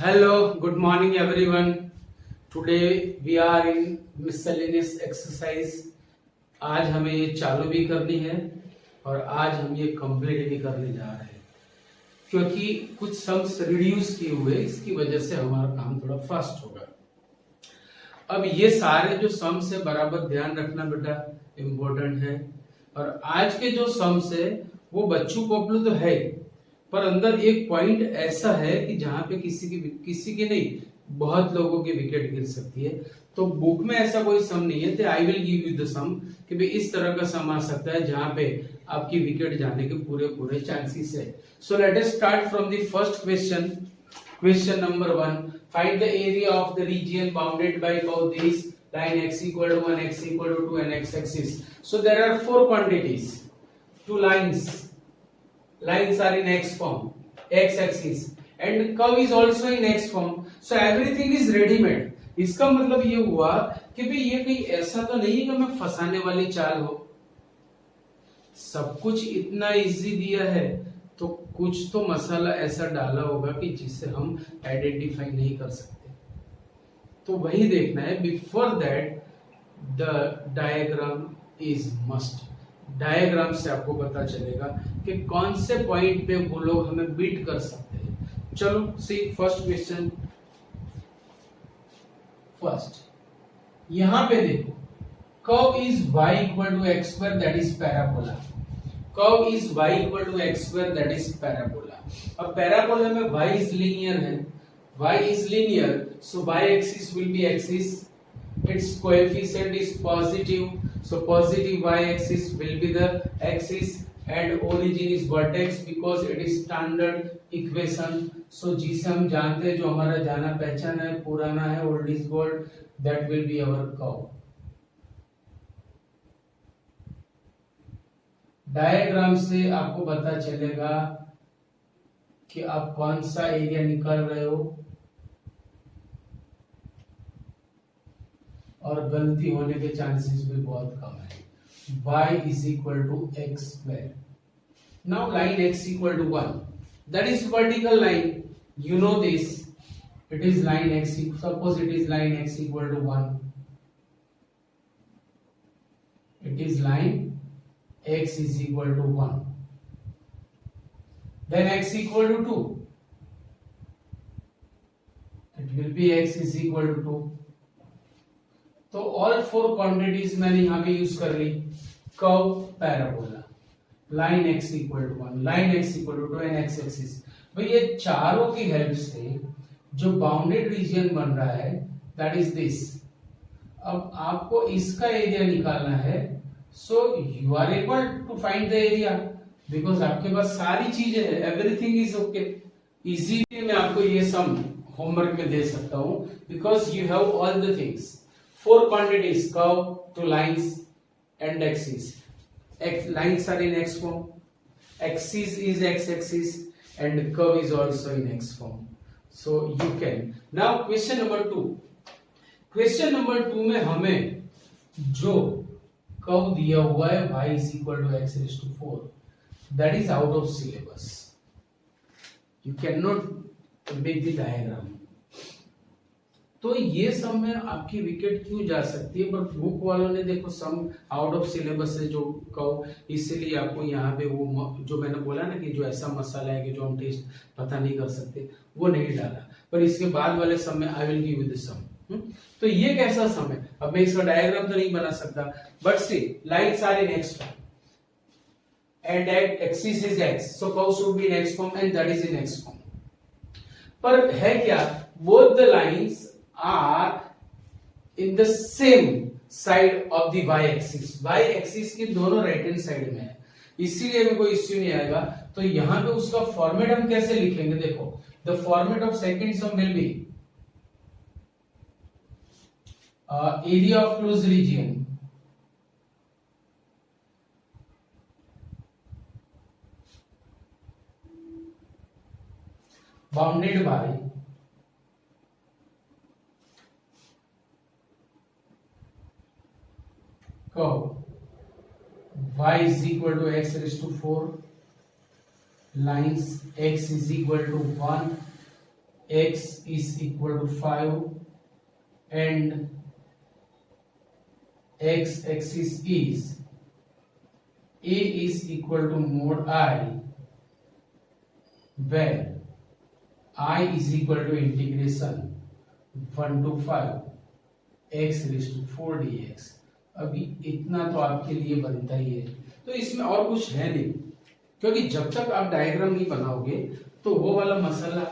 Hello, good morning everyone. Today we are in miscellaneous exercise. आज हमें ये चालू भी करनी है और आज हम ये कंप्लीट भी करने जा रहे हैं क्योंकि कुछ सम्स रिड्यूस किए हुए इसकी वजह से हमारा काम थोड़ा फास्ट होगा। अब ये सारे जो सम्स है बराबर ध्यान रखना बेटा, इम्पोर्टेंट है। और आज के जो सम्स है वो बच्चों पॉपुलर तो है पर अंदर एक पॉइंट ऐसा है कि जहां पे किसी की नहीं बहुत लोगों की विकेट गिर सकती है। तो बुक में ऐसा कोई सम नहीं है, तो I will give you the sum कि भाई इस तरह का सम आ सकता है जहां पे आपकी विकेट जाने के पूरे चांसेस है। सो let us start from the first question. Question number 1, find the area of the reason bounded bye both these line x equal to 1, x equal to 2 and x axis. So there are four quantities, two lines are in x form, x axis and curve is also in x form. So everything is ready made। इसका मतलब ये हुआ कि भाई ये कहीं ऐसा तो नहीं है कि मैं फंसाने वाली चाल हो, सब कुछ इतना इजी दिया है तो कुछ तो मसाला ऐसा डाला होगा कि जिसे हम आइडेंटिफाई नहीं कर सकते। तो वही देखना है। Before that the diagram is must. Diagram से आपको पता चलेगा कि कौन से पॉइंट पे वो लोग हमें बीट कर सकते हैं। चलो सी फर्स्ट क्वेश्चन। फर्स्ट यहां पे देखो, curve is y equal to x square that is parabola. Curve is y equal to x square that is parabola. अब पैराबोला में y इज लीनियर है, y is linear, so y axis will be axis, its coefficient is positive, so positive y axis will be the axis and origin is vertex because it is standard equation। so जिसे हम जानते हैं, जो हमारा जाना पहचाना है, पुराना है, old is gold, that will be our curve। Diagram से आपको पता चलेगा कि आप कौन सा एरिया निकाल रहे हो और गलती होने के चांसेस भी बहुत कम है। y is equal to x square। Now line x equal to 1, that is vertical line, you know this, it is line x, suppose it is line x equal to 1, it is line x is equal to 1, then x equal to 2, it will be x is equal to 2। तो all four quantities मैंने यहां पे use कर ली। Curve parabola, line x equal to 1, line x equal to 2 and x axis. भाई ये चारों की हेल्प से जो बाउंडेड रीजन बन रहा है दैट इज दिस। अब आपको इसका एरिया निकालना है, so you are able to find the area because आपके पास सारी चीजें है, एवरीथिंग इज ओके। इजीली मैं आपको ये सम होमवर्क में दे सकता हूं because you have all the things. Four quantities, curve, two lines and axis. Lines are in x form, axis is x axis and curve is also in x form. So you can. Now question number 2. Question number 2 में हमें जो curve दिया हुआ है y is equal to x raised to 4, that is out of syllabus. You cannot make the diagram. तो ये सम में आपकी विकेट क्यों जा सकती है, पर बुक वालों ने देखो सम आउट ऑफ सिलेबस से जो कहो, इसीलिए आपको यहाँ पे वो जो मैंने बोला ना कि जो ऐसा मसाला है कि जो हम टेस्ट पता नहीं कर सकते वो नहीं डाला। पर इसके बाद वाले सम में I will give you the sum. तो ये कैसा सम है, अब मैं इसका डायग्राम तो नहीं बना सकता, but see lines are in X form and axis is X, so curve should be in X form and that is in X form. पर है क्या, both the lines are in the same side of the y axis। y axis के दोनों right hand side में है, इसीलिए में कोई इश्यू नहीं आएगा। तो यहां पे उसका फॉर्मेट हम कैसे लिखेंगे, देखो the format of second some will be area of close region bounded bye curve y is equal to x raised to 4, lines x is equal to 1, x is equal to 5 and x axis is a is equal to mod I, where I is equal to integration 1 to 5 x raised to 4 dx। अभी इतना तो आपके लिए बनता ही है, तो इसमें और कुछ है नहीं, क्योंकि जब तक आप डायग्राम नहीं बनाओगे तो वो वाला मसाला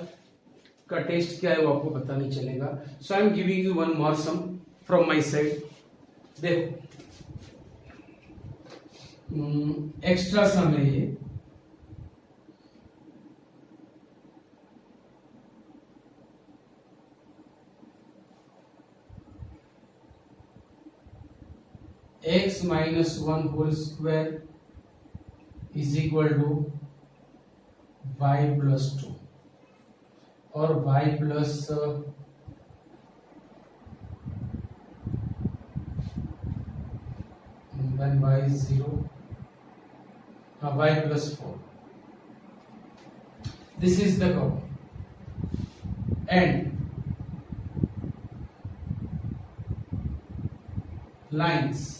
का टेस्ट क्या है वो आपको पता नहीं चलेगा। So I am giving you one more sum from my side. देखो एक्स्ट्रा सम है ये, x minus 1 whole square is equal to y plus 2 और y plus when y is 0, y plus 4. This is the curve and lines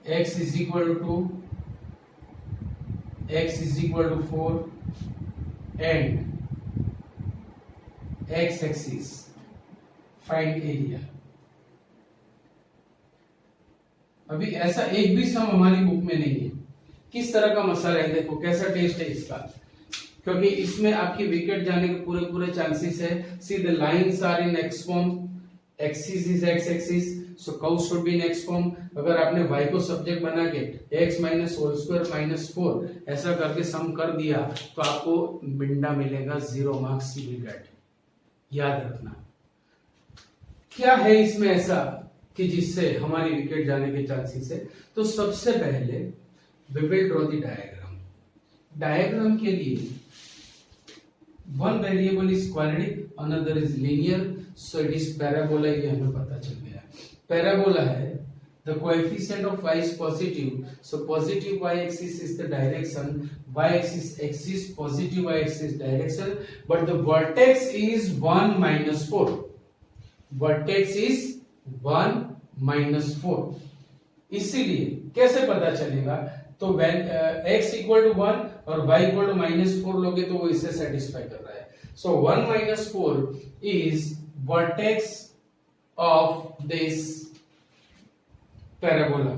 x is equal to 2, x is equal to 4 and x axis, find area। अभी ऐसा एक भी सम हमारी book में नहीं है। किस तरह का मसाला है, देखो कैसा टेस्ट है इसका, क्योंकि इसमें आपकी विकेट जाने के पूरे पूरे चांसेस है। See the lines are in X form, axis is X axis, so curve should be in X form. अगर आपने y को सब्जेक्ट बना के x minus whole square minus 4 ऐसा करके सम कर दिया तो आपको बिंडा मिलेगा 0 मार्क्स यू विल गेट। याद रखना क्या है इसमें ऐसा कि जिससे हमारी विकेट जाने के चांसेस है। तो सबसे पहले we will draw the diagram. Diagram के लिए one variable is quadratic, another is linear, so it is parabola. ये हमें पता चल गया। पैराबोला है, the coefficient of y is positive, so positive y axis is the direction, y axis positive y axis direction, but the vertex is 1 minus 4, vertex is 1 minus 4। इसीलिए कैसे पता चलेगा, तो when x equal to 1 और y equal to minus 4 लोगे तो वो इसे सेटिस्फाई कर रहा है। so 1 minus 4 is vertex of this parabola.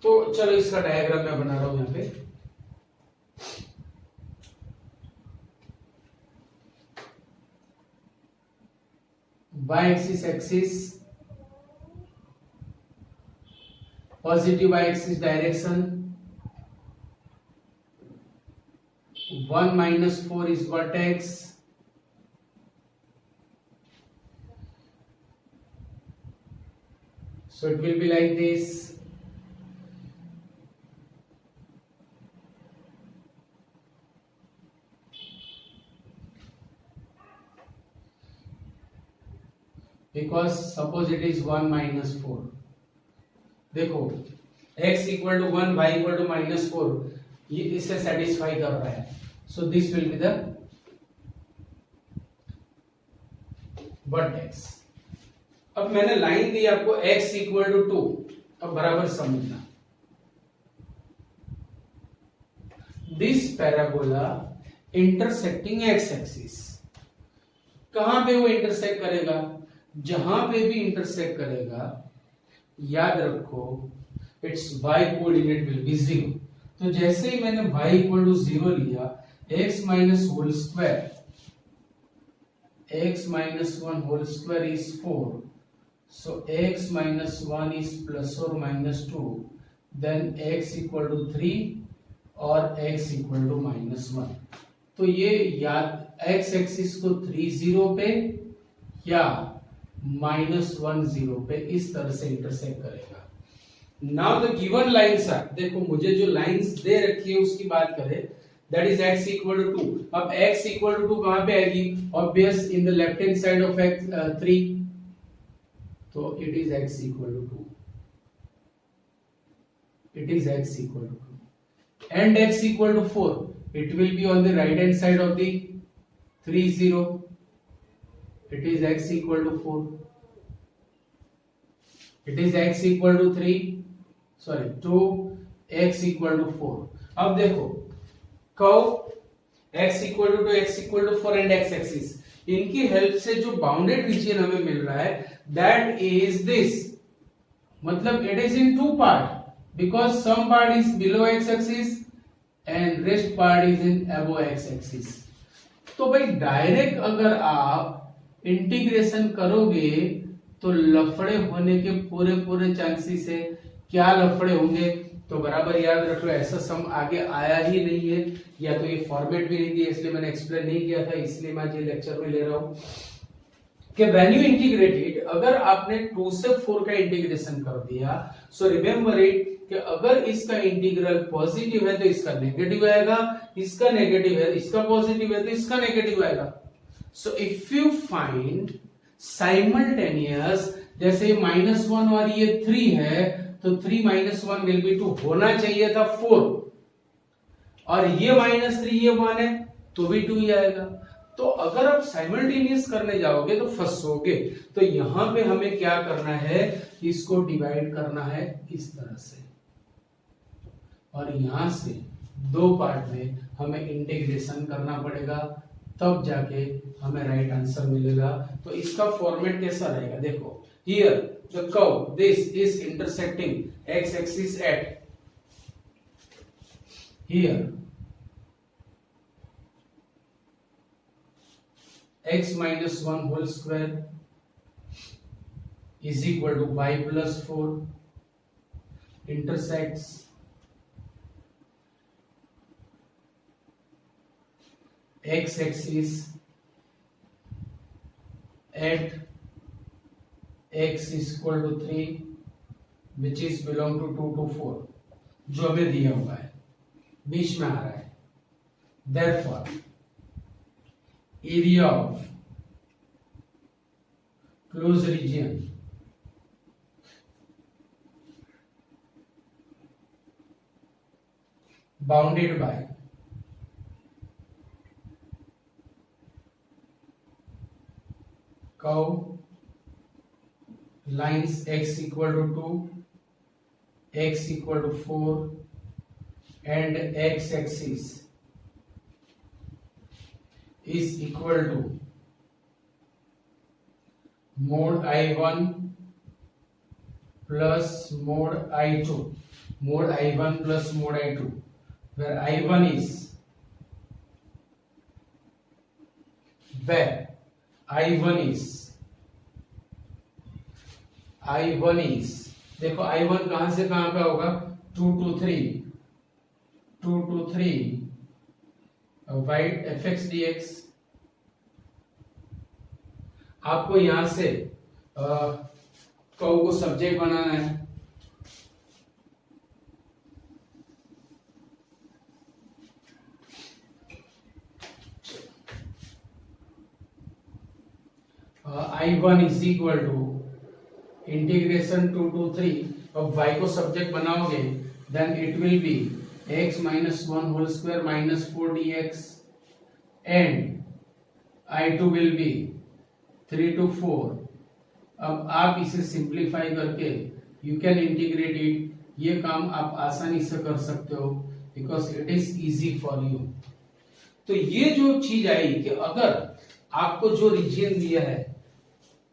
तो चलो इसका डायग्राम मैं बना रहा हूं यहां पे। y axis positive y axis direction, 1 minus 4 is vertex, so it will be like this। because suppose it is 1 minus 4, देखो x equal to 1 y equal to minus 4 ये इसे सेटिस्फाई कर रहा है। so this will be the vertex। अब मैंने line दी आपको x equal to 2, अब बराबर समझना। This parabola intersecting x axis, कहां पे वो इंटरसेक्ट करेगा, जहां पे भी इंटरसेक्ट करेगा याद रखो it's y coordinate will be 0। तो जैसे ही मैंने y इक्वल टू 0 लिया, x minus whole square, x minus 1 whole square is 4, so x minus 1 is plus or minus 2, then x equal to 3 और x equal to minus 1। तो ये याद x axis को 3 0 पे या -1 0 पे इस तरह से इंटरसेक्ट करेगा। Now the given lines are, देखो मुझे जो लाइंस दे रखी है उसकी बात करें, that is x equal to 2। अब x इक्वल टू 2 कहां पे आएगी, obvious in the left hand side of x 3, तो it is x equal to 2, it is x equal to 2 and x equal to 4। it will be on the right hand side of the 3 0. It is x equal to 4. It is x equal to 3, sorry 2, x equal to 4. अब देखो curve x equal to 2, x equal to 4 and x axis, इनकी help से जो bounded region हमें मिल रहा है that is this, मतलब it is in two part because some part is below x axis and rest part is in above x axis. तो भाई डायरेक्ट अगर आप इंटीग्रेशन करोगे तो लफड़े होने के पूरे पूरे चांसेस है. क्या लफड़े होंगे तो बराबर याद रख लो, ऐसा सम आगे आया ही नहीं है, या तो ये फॉर्मेट भी नहीं दिया इसलिए मैंने एक्सप्लेन नहीं किया था, इसलिए मैं ये लेक्चर में ले रहा हूं कि व्हेन यू इंटीग्रेटेड, अगर आपने 2 से 4 का इंटीग्रेशन कर दिया, सो रिमेंबर इट कि अगर इसका इंटीग्रल पॉजिटिव है तो इसका नेगेटिव आएगा, इसका नेगेटिव है, इसका पॉजिटिव है तो इसका नेगेटिव आएगा. So if you find simultaneous, जैसे -1 और ये 3 है तो 3 - 1 विल बी 2, होना चाहिए था 4, और ये -3 ये 1 है तो भी 2 ही आएगा. तो अगर आप साइमल्टेनियस करने जाओगे तो फंसोगे. तो यहां पे हमें क्या करना है, इसको डिवाइड करना है इस तरह से, और यहां से 2 पार्ट में हमें इंटीग्रेशन करना पड़ेगा, तब जाके हमें राइट आंसर मिलेगा. तो इसका फॉर्मेट कैसा रहेगा, देखो here the curve this is intersecting x axis eight here x minus 1 whole square is equal to y plus 4 intersects x axis at x is equal to 3 which is belong to 2 to 4, जो हमें दिया हुआ है बीच में आ रहा है. therefore area of closed region bounded by curve lines x equal to 2, x equal to 4 and x axis is equal to mod I1 plus mod I2, mod I1 plus mod I2, where I1 is देखो I1 कहां से कहां पे होगा, 2 to 3 y fx dx. आपको यहां से curve को सब्जेक्ट बनाना है. I1 is equal to integration 2 to 3, अब y को सब्जेक्ट बनाओगे then it will be x minus 1 whole square minus 4 dx and I2 will be 3 to 4. अब आप इसे सिंप्लीफाई करके यू कैन इंटीग्रेट इट. ये काम आप आसानी से कर सकते हो because it is easy for you. तो ये जो चीज आई कि अगर आपको जो रीजन दिया है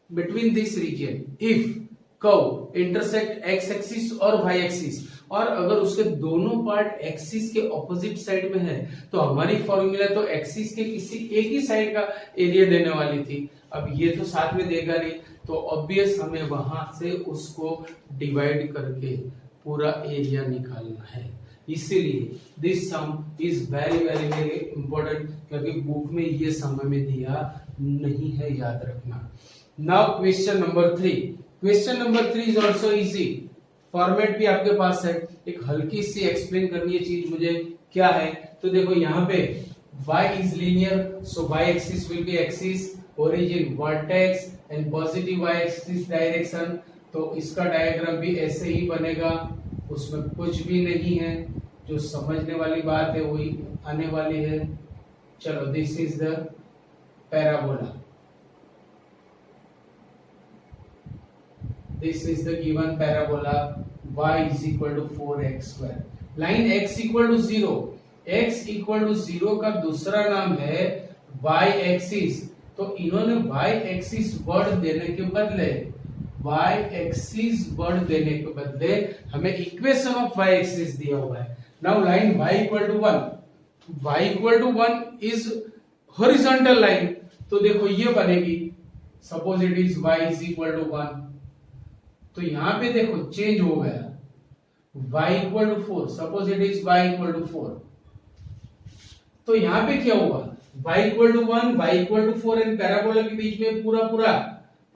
between this region, if curve intersect x axis और y एक्सिस, और अगर उसके दोनों पार्ट एक्सिस के ऑपोजिट साइड में है तो हमारी फॉर्मूला तो एक्सिस के किसी एक ही साइड का एरिया देने वाली थी. अब ये तो साथ में देगा नहीं, तो ऑब्वियस हमें वहां से उसको डिवाइड करके पूरा एरिया निकालना है. इसीलिए this some is very very very important, क्योंकि बुक में ये सम में दिया नहीं है, याद रखना. Now question number 3. Question number 3 is also easy. Format भी आपके पास है, एक हल्की सी एक्सप्लेन करनी है चीज मुझे क्या है. तो देखो यहाँ पे y is linear, so y axis will be axis, origin vertex and positive y axis direction. तो इसका डायग्राम भी ऐसे ही बनेगा, उसमें कुछ भी नहीं है. जो समझने वाली बात है वही आने वाली है। चलो, this is the parabola, this is the given parabola y is equal to 4x square, line x equal to 0, x equal to 0 का दूसरा नाम है y एक्सिस। तो इन्होंने y एक्सिस वर्ड देने के बदले y एक्सिस वर्ड देने के बदले हमें इक्वेशन ऑफ y एक्सिस दिया हुआ है। Now line y equal to 1, y equal to 1 is horizontal line, तो देखो ये बनेगी, suppose it is y is equal to 1, तो यहां पे देखो चेंज हो गया, y equal to 4, suppose it is y equal to 4, तो यहां पे क्या होगा, y equal to 1, y equal to 4 and parabola के बीच में पूरा पूरा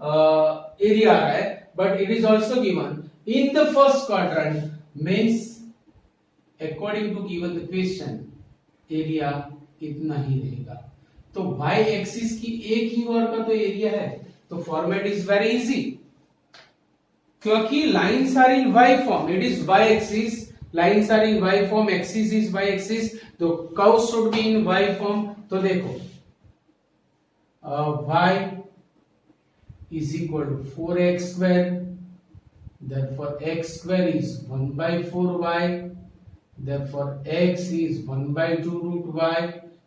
एरिया आ रहा है, but it is also given in the first quadrant, means according to given the question area इतना ही रहेगा। तो y एक्सिस की एक ही ओर का तो एरिया है, तो फॉर्मेट इज वेरी इजी, क्योंकि lines are in y form, it is y axis, lines are in y form, axis is y axis, तो curve should be in y form. तो देखो y is equal to 4x square, therefore x square is 1 by 4y, therefore x is 1 by 2 root y,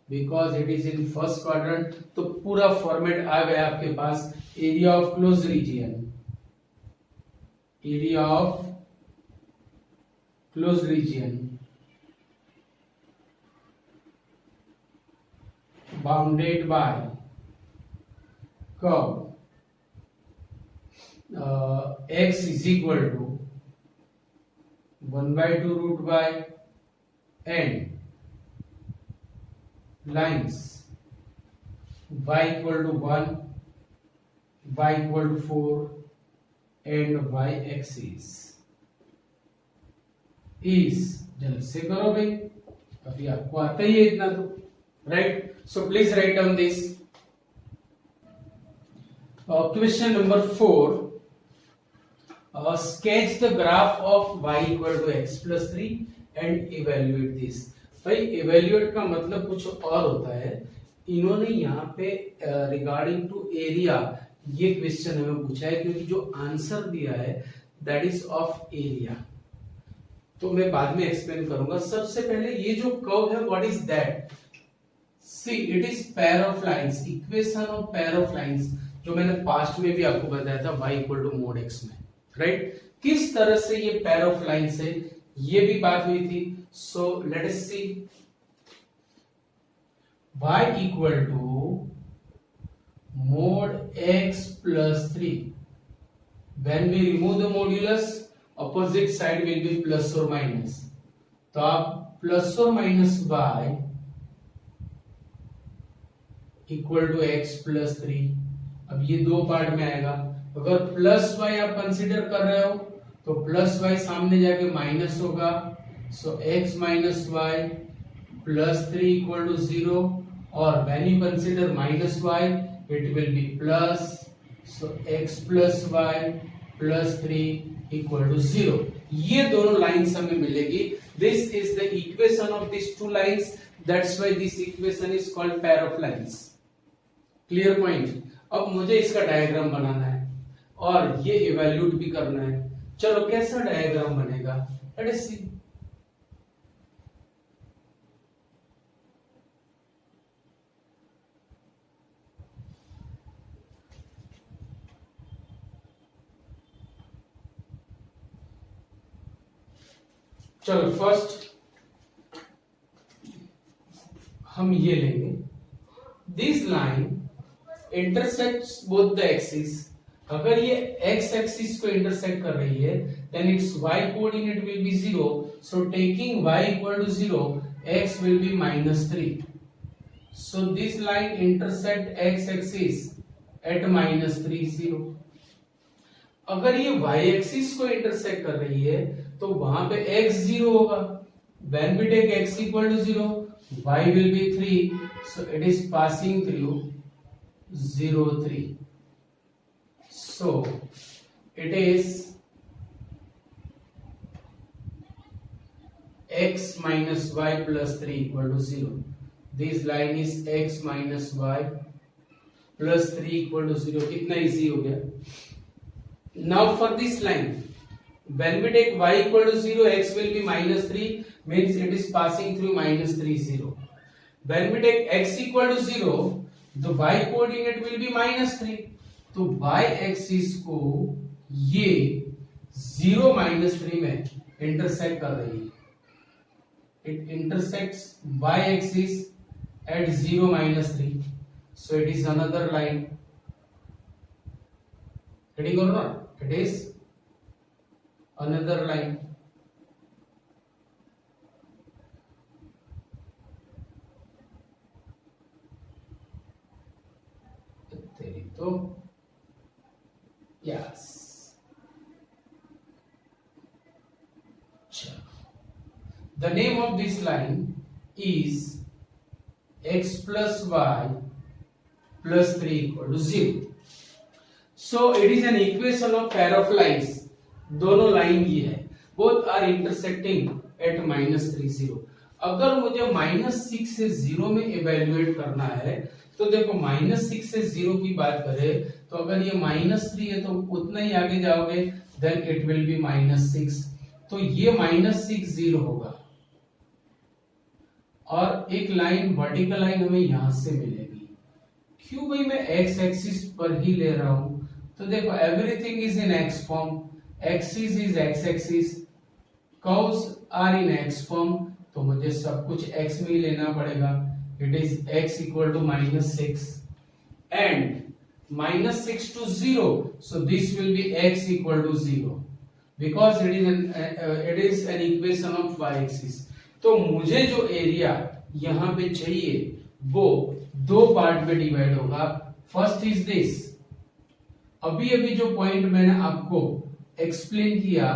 because it is in first quadrant। तो पूरा format आ गया आपके पास, area of close region, area of close region bounded by curve x is equal to 1 by 2 root y and lines y equal to 1, y equal to 4 and y axis is, जल्द से करो भाई, अभी आपको आता ही है इतना तो, right. So please write down this. Question number 4, sketch the graph of y equal to x plus 3 and evaluate this। भाई evaluate का मतलब कुछ और होता है, इन्होंने यहाँ पे रिगार्डिंग टू एरिया ये क्वेश्चन हमें पूछा है, क्योंकि जो आंसर दिया है दैट इज ऑफ एरिया, तो मैं बाद में एक्सप्लेन करूंगा। सबसे पहले ये जो कर्व है what is that, see it is pair of lines, equation of pair of lines, जो मैंने पास्ट में भी आपको बताया था y equal to mod x में, राइट। किस तरह से ये पेयर ऑफ लाइंस है ये भी बात हुई थी। So let us see, y equal to mod x plus 3, when we remove the modulus opposite side will be plus or minus, तो आप प्लस और minus y equal to x plus 3, अब ये दो पार्ट में आएगा, अगर प्लस y आप कंसीडर कर रहे हो तो प्लस y सामने जाके माइनस होगा, so x minus y plus 3 equal to 0, और when you consider minus y it will be plus, so x plus y plus 3 equal to 0। ये दोनों लाइंस हमें मिलेगी, this is the equation of this two lines, that's why this equation is called pair of lines. Clear point. अब मुझे इसका diagram बनाना है और ये इवैल्यूएट भी करना है। चलो कैसा डायग्राम बनेगा, लेट अस सी। चलो फर्स्ट हम ये लेंगे, this line intersects both the axis, अगर ये x एक्सिस को इंटरसेक्ट कर रही है then its y coordinate will be 0, so taking y equal to 0 x will be -3, so this line intersect x axis at -3 0। अगर ये y एक्सिस को intersect कर रही है तो वहां पे x 0 होगा, when we take x equal to 0 y will be 3, so it is passing through 0 3, so it is x minus y plus 3 equal to 0. This line is x minus y plus 3 equal to 0. कितना easy हो गया. Now for this line, when we take y equal to 0, x will be minus 3, means it is passing through minus 3, 0. When we take x equal to 0, the y coordinate will be minus 3. तो y axis को ये 0 minus 3 में intersect कर रही है. It intersects y axis at 0 minus 3. So it is another line. Getting or not? It is another line. Yes. The name of this line is x plus y plus 3 equal to 0. So it is an equation of pair of lines. दोनों line ये है, both are intersecting at -3 0. अगर मुझे -6 से 0 में evaluate करना है तो देखो -6 से 0 की बात करें तो अगर ये -3 है तो उतना ही आगे जाओगे, then it will be -6. तो ये -6 0 होगा और एक लाइन वर्टिकल लाइन हमें यहां से मिलेगी. क्यों भाई मैं x एक्सिस पर ही ले रहा हूं, तो देखो everything is in x form, axis is x axis, curves are in x form, तो मुझे सब कुछ x में ही लेना पड़ेगा. It is x equal to -6 and -6 to 0, so this will be x equal to 0 because it is an equation of y axis. तो मुझे जो एरिया यहां पे चाहिए वो दो पार्ट में डिवाइड होगा. फर्स्ट इज दिस, अभी अभी जो पॉइंट मैंने आपको एक्सप्लेन किया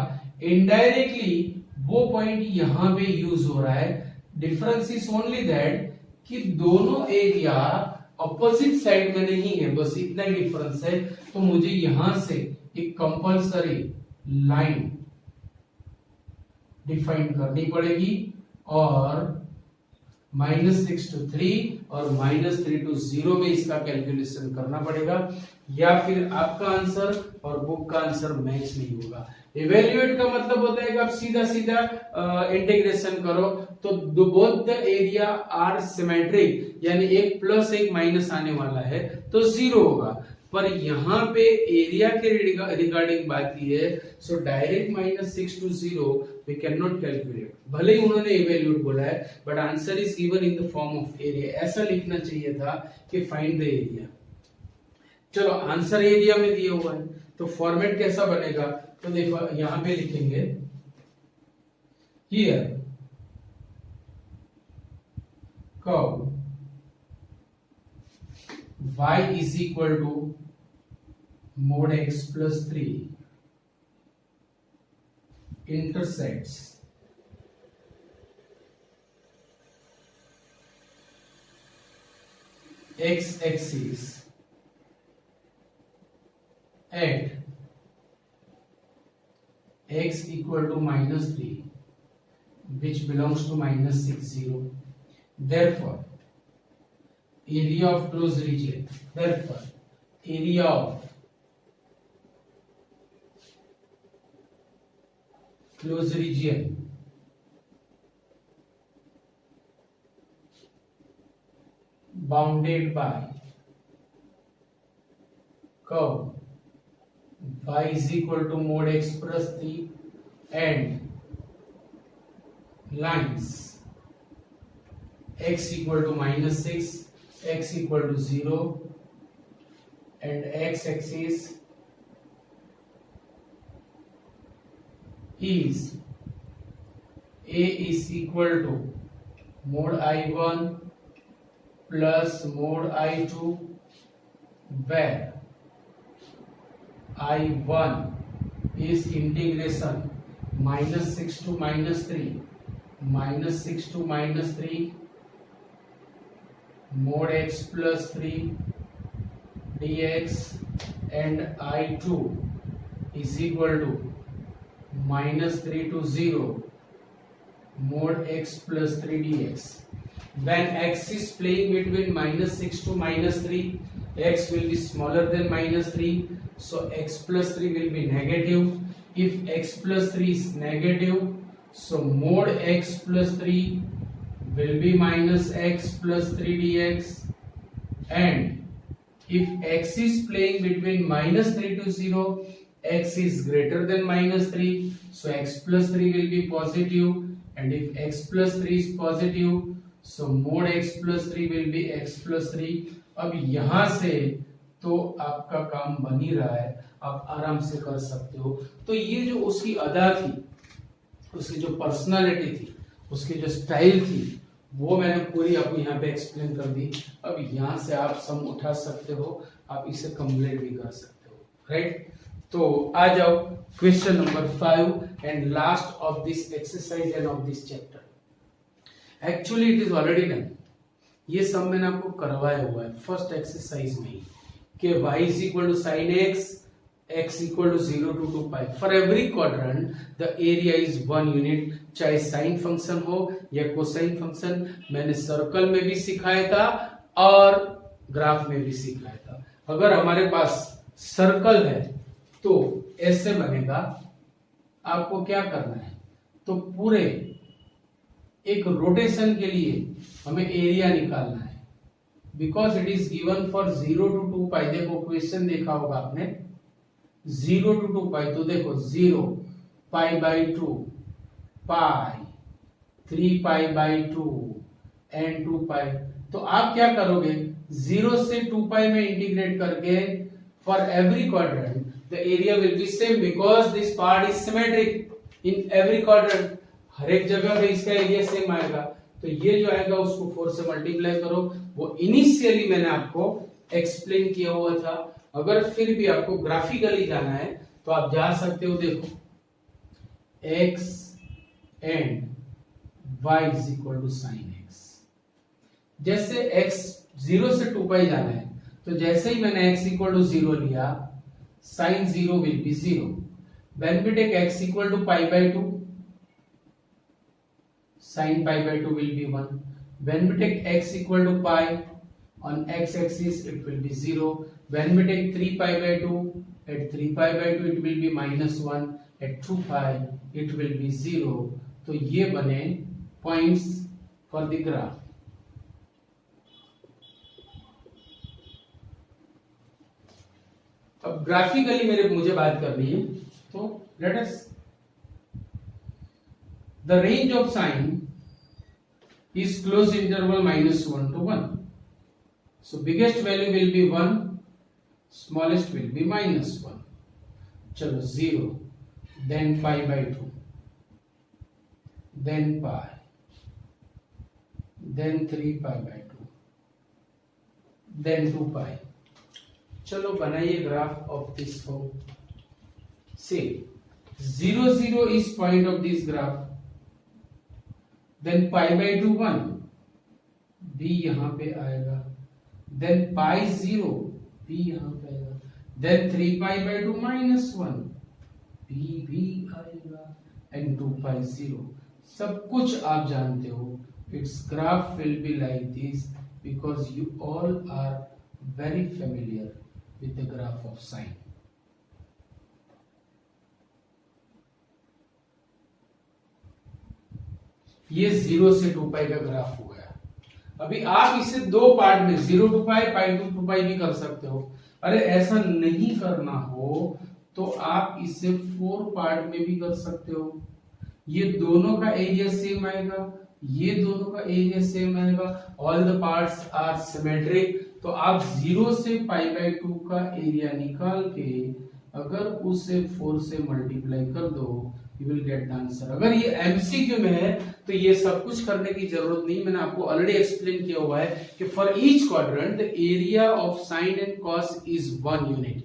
इनडायरेक्टली वो पॉइंट यहां पे यूज हो रहा है. डिफरेंस इज ओनली दैट कि दोनों एरिया अपोजिट साइड में नहीं है, बस इतना ही डिफरेंस है. तो मुझे यहां से एक कंपल्सरी लाइन डिफाइन करनी पड़ेगी और -6 to 3 और -3 to 0 में इसका कैलकुलेशन करना पड़ेगा, या फिर आपका आंसर और बुक का आंसर मैच नहीं होगा. इवेल्युएट का मतलब होता है कि आप सीधा सीधा इंटीग्रेशन करो तो both the area are symmetric, यानी एक प्लस एक माइनस आने वाला है तो 0 होगा. पर यहाँ पे एरिया के रिगार्डिंग बात की है, सो direct -6 to 0 we can not calculate. भले ही उन्होंने इवेल्यूट बोला है but answer is given in the form of area. ऐसा लिखना चाहिए था कि फाइंड द एरिया. चलो आंसर एरिया में दिया हुआ है तो फॉर्मेट कैसा बनेगा, तो देखो यहां पे लिखेंगे here curve y is equal to mod x plus 3 intersects x axis at x equal to -3 which belongs to -6 0. Therefore area of closed region, therefore area of closed region bounded by curve y is equal to mod x plus 3 and lines x equal to -6, x equal to 0 and x axis is a is equal to mod I1 plus mod I2 where I1 is integration -6 to -3 -6 to -3 mod x plus 3 dx and I2 is equal to -3 to 0 mod x plus 3 dx. When x is playing between -6 to -3, x will be smaller than -3, so x plus 3 will be negative. If x plus 3 is negative, so mod x plus 3 will be minus x plus 3 dx. And if x is playing between -3 to 0, x is greater than -3, so x plus 3 will be positive. And if x plus 3 is positive, so mod x plus 3 will be x plus 3. अब यहां से तो आपका काम बन ही रहा है, आप आराम से कर सकते हो. तो ये जो उसकी अदा थी, उसकी जो पर्सनालिटी थी, उसकी जो स्टाइल थी, वो मैंने पूरी आपको यहाँ पे एक्सप्लेन कर दी. अब यहाँ से आप सम उठा सकते हो, आप इसे कंप्लीट भी कर सकते हो, राइट. तो आ जाओ question number 5 and last of this exercise end of this chapter. Actually it is already done. ये सब मैंने आपको करवाया हुआ है फर्स्ट एक्सरसाइज में ही, कि y is equal to sin x, x equal to 0 to 2 pi. For every quadrant the area is 1 unit. चाहे साइन फंक्शन हो या कोसाइन फंक्शन, मैंने सर्कल में भी सिखाया था और ग्राफ में भी सिखाया था. अगर हमारे पास सर्कल है तो ऐसे बनेगा. आपको क्या करना है, तो पूरे एक रोटेशन के लिए हमें एरिया निकालना है. Because it is given for 0 to 2 पाई. देखो क्वेश्चन देखा होगा आपने, 0 to 2 पाई. तो देखो 0 पाई by 2 pi 3 pi by 2 and 2 पाई. तो आप क्या करोगे, 0 से 2 पाई में इंटीग्रेट करके for every quadrant the area will be same because this part is symmetric in every quadrant. हर एक जगह पे इसका एरिया सेम आएगा. तो ये जो आएगा उसको 4 से मल्टीप्लाई करो. वो इनिशियली मैंने आपको एक्सप्लेन किया हुआ था. अगर फिर भी आपको ग्राफिकली जाना है तो आप जा सकते हो. देखो x and y is equal to sine x. जैसे x 0 से 2 पाई जाना है, तो जैसे ही मैंने x इक्वल टू 0 लिया, sine 0 will be 0. When we take x equal to pi by 2, sin pi by 2 will be 1. When we take x equal to pi, on x axis it will be 0. When we take 3 pi by 2, at 3 pi by 2 it will be minus 1. At 2 pi it will be 0. तो ये बने points for the graph. अब graphically मुझे बात करनी है, तो let us. The range of sine is closed interval -1 to 1. So biggest value will be 1, smallest will be -1. चलो 0, then pi by 2, then pi, then 3 pi by 2, then 2 pi. चलो बनाइए graph of this form. See, 0 0 is point of this graph. Then pi by 2 1, b यहां पे आएगा. Then pi 0, b यहां पे आएगा. Then 3 pi by 2 minus 1, b भी आएगा. And 2 pi 0. सब कुछ आप जानते हो. Its graph will be like this because you all are very familiar with the graph of sine. ये 0 से 2 पाई का ग्राफ हो गया. अभी आप इसे दो पार्ट में 0 to पाई, पाई टू 2 पाई भी कर सकते हो. अरे ऐसा नहीं करना हो तो आप इसे 4 पार्ट में भी कर सकते हो. ये दोनों का एरिया सेम आएगा, ये दोनों का एरिया सेम आएगा. All the parts are symmetric. तो आप 0 से पाई बाई 2 का एरिया निकाल के अगर उसे 4 से मल्टीप्लाई कर दो, you will get the answer. अगर ये एमसीक्यू में है तो ये सब कुछ करने की जरूरत नहीं. मैंने आपको ऑलरेडी एक्सप्लेन किया हुआ है कि for each quadrant the area of sine and cos is 1 unit.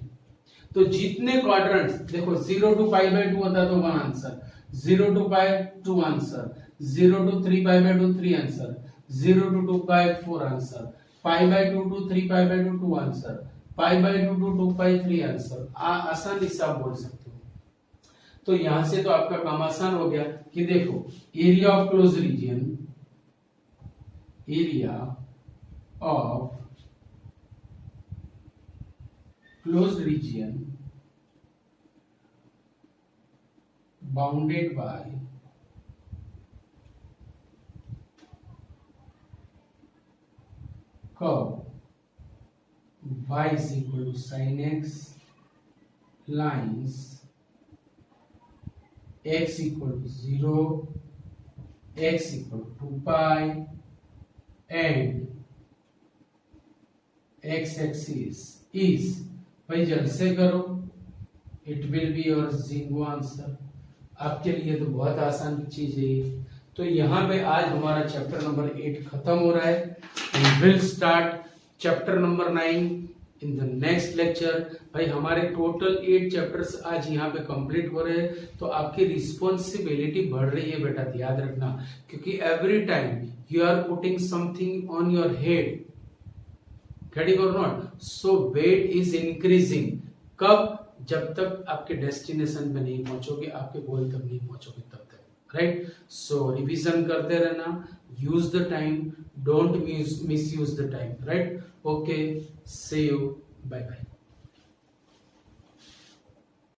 तो जितने क्वाड्रेंट्स, देखो 0 to पाई बाई 2 होता तो 1 answer, 0 to pi 2 answer, 0 to 3 pi by 2 3 answer, 0 to 2 pi 4 answer, pi by 2 to 3 pi by 2 2 answer, pi by 2 to 2 pi 3 answer. आसानी से आप बोल सकते हो. तो यहां से तो आपका काम आसान हो गया कि देखो area of close region, area of close region bounded by curve y is equal to sin x, lines x equal to 0, x equal to 2 pi, and x axis is, भाई जल्द से करो, it will be your zero answer. आपके लिए तो बहुत आसान चीज है ये। तो यहाँ पे आज हमारा चैप्टर नंबर 8 खत्म हो रहा है। We will start chapter number 9 in the next lecture. भाई हमारे टोटल 8 चैप्टर्स आज यहाँ पे कंप्लीट हो रहे हैं, तो आपकी रिस्पॉन्सिबिलिटी बढ़ रही है बेटा, याद रखना, क्योंकि every time you are putting something on your head, getting or not, so weight is increasing. कब? जब तक आपके डेस्टिनेशन पे नहीं पहुंचोगे, आपके गोल तक नहीं पहुंचोगे तब तक, राइट। सो रिवीजन करते रहना, use the time, don't miss use the time, right. Okay, see you, bye bye.